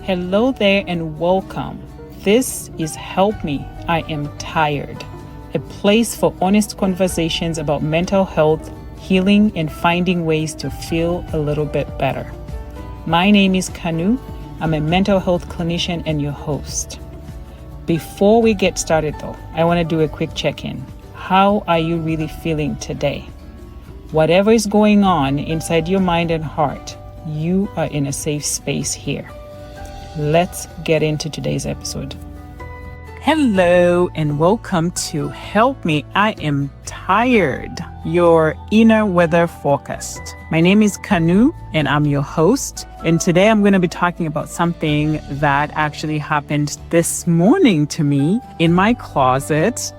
Hello there and welcome. This is Help Me, I Am Tired, a place for honest conversations about mental health, healing, and finding ways to feel a little bit better. My name is Kanu. I'm a mental health clinician and your host. Before we get started though, I want to do a quick check-in. How are you really feeling today? Whatever is going on inside your mind and heart, you are in a safe space here. Let's get into today's episode. Hello and welcome to Help Me, I Am Tired, your inner weather forecast. My name is Kanu and I'm your host. And today I'm going to be talking about something that actually happened this morning to me in my closet.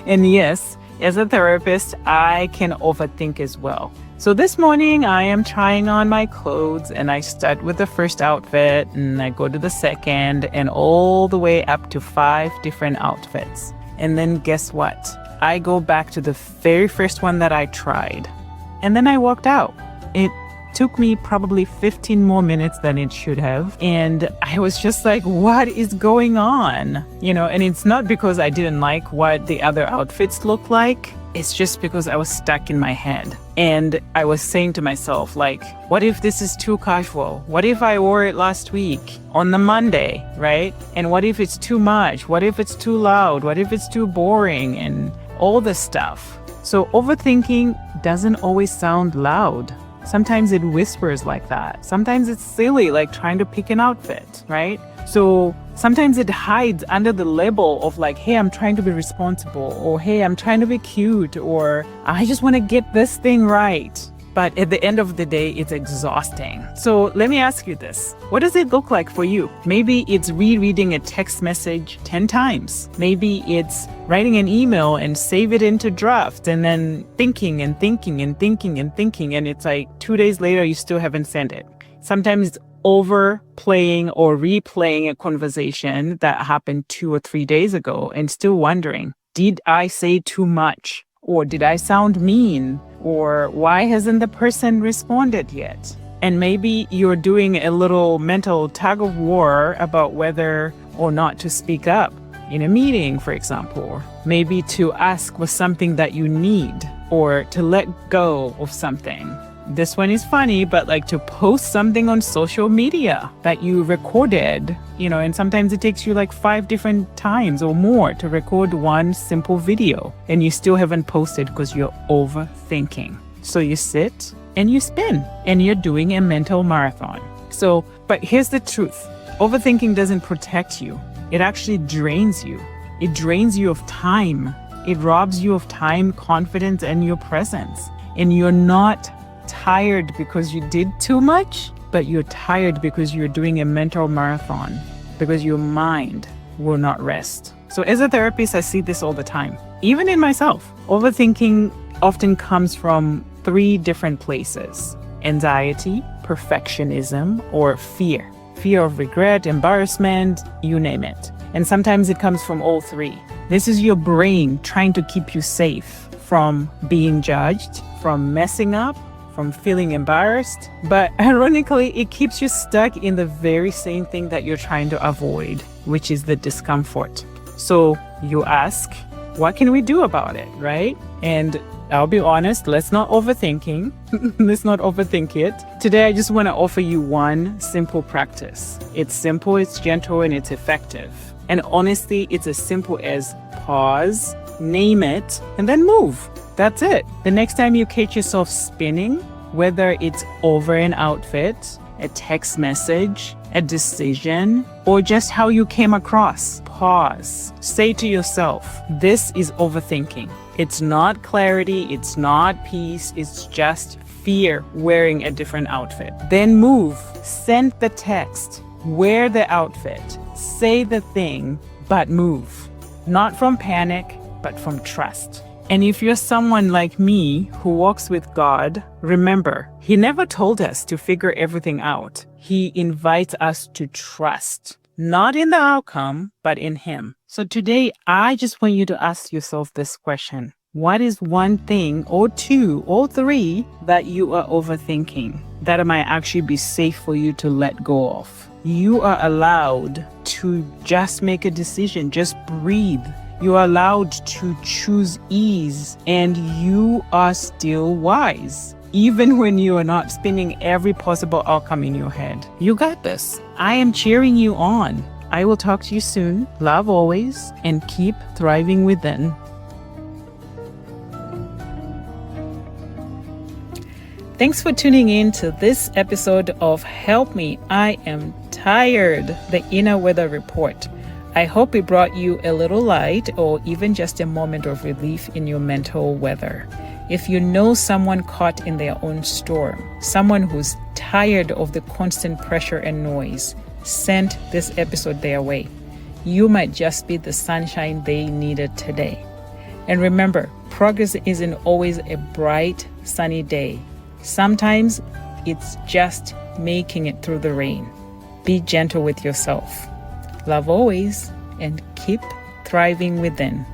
And yes, as a therapist, I can overthink as well. So this morning I am trying on my clothes and I start with the first outfit and I go to the second and all the way up to 5 different outfits. And then guess what? I go back to the very first one that I tried. And then I walked out. It took me probably 15 more minutes than it should have. And I was just like, what is going on? And it's not because I didn't like what the other outfits look like. It's just because I was stuck in my head. And I was saying to myself, like, what if this is too casual? What if I wore it last week on the Monday, right? And what if it's too much? What if it's too loud? What if it's too boring? And all this stuff. So overthinking doesn't always sound loud. Sometimes it whispers like that. Sometimes it's silly, like trying to pick an outfit, right? So sometimes it hides under the label of like, hey, I'm trying to be responsible, or hey, I'm trying to be cute, or I just want to get this thing right. But at the end of the day, it's exhausting. So let me ask you this. What does it look like for you? Maybe it's rereading a text message 10 times. Maybe it's writing an email and save it into draft and then thinking. And it's like 2 days later, you still haven't sent it. Sometimes it's overplaying or replaying a conversation that happened 2 or 3 days ago and still wondering, did I say too much? Or did I sound mean? Or why hasn't the person responded yet? And maybe you're doing a little mental tug of war about whether or not to speak up in a meeting, for example. Or maybe to ask for something that you need or to let go of something. This one is funny, but like to post something on social media that you recorded, and sometimes it takes you like 5 different times or more to record one simple video and you still haven't posted because you're overthinking. So you sit and you spin and you're doing a mental marathon. But here's the truth. Overthinking doesn't protect you. It actually drains you. It drains you of time. It robs you of time, confidence, and your presence. And you're not tired because you did too much, but you're tired because you're doing a mental marathon, because your mind will not rest. So as a therapist, I see this all the time, even in myself. Overthinking often comes from 3 different places: anxiety, perfectionism, or fear. Fear of regret, embarrassment, you name it. And sometimes it comes from all 3. This is your brain trying to keep you safe from being judged, from messing up, from feeling embarrassed. But ironically, it keeps you stuck in the very same thing that you're trying to avoid, which is the discomfort. So you ask, what can we do about it, right? And I'll be honest, let's not overthink it. Today, I just want to offer you one simple practice. It's simple, it's gentle, and it's effective. And honestly, it's as simple as pause, name it, and then move. That's it. The next time you catch yourself spinning, whether it's over an outfit, a text message, a decision, or just how you came across, pause. Say to yourself, this is overthinking. It's not clarity, it's not peace, it's just fear wearing a different outfit. Then move, send the text, wear the outfit, say the thing, but move. Not from panic, but from trust. And if you're someone like me who walks with God, remember, He never told us to figure everything out. He invites us to trust, not in the outcome, but in Him. So today, I just want you to ask yourself this question. What is one thing or two or three that you are overthinking that it might actually be safe for you to let go of? You are allowed to just make a decision, just breathe. You are allowed to choose ease, and you are still wise. Even when you are not spinning every possible outcome in your head. You got this. I am cheering you on. I will talk to you soon. Love always, and keep thriving within. Thanks for tuning in to this episode of Help Me, I Am Tired, the Inner Weather Report. I hope it brought you a little light or even just a moment of relief in your mental weather. If you know someone caught in their own storm, someone who's tired of the constant pressure and noise, send this episode their way. You might just be the sunshine they needed today. And remember, progress isn't always a bright, sunny day. Sometimes it's just making it through the rain. Be gentle with yourself. Love always, and keep thriving within.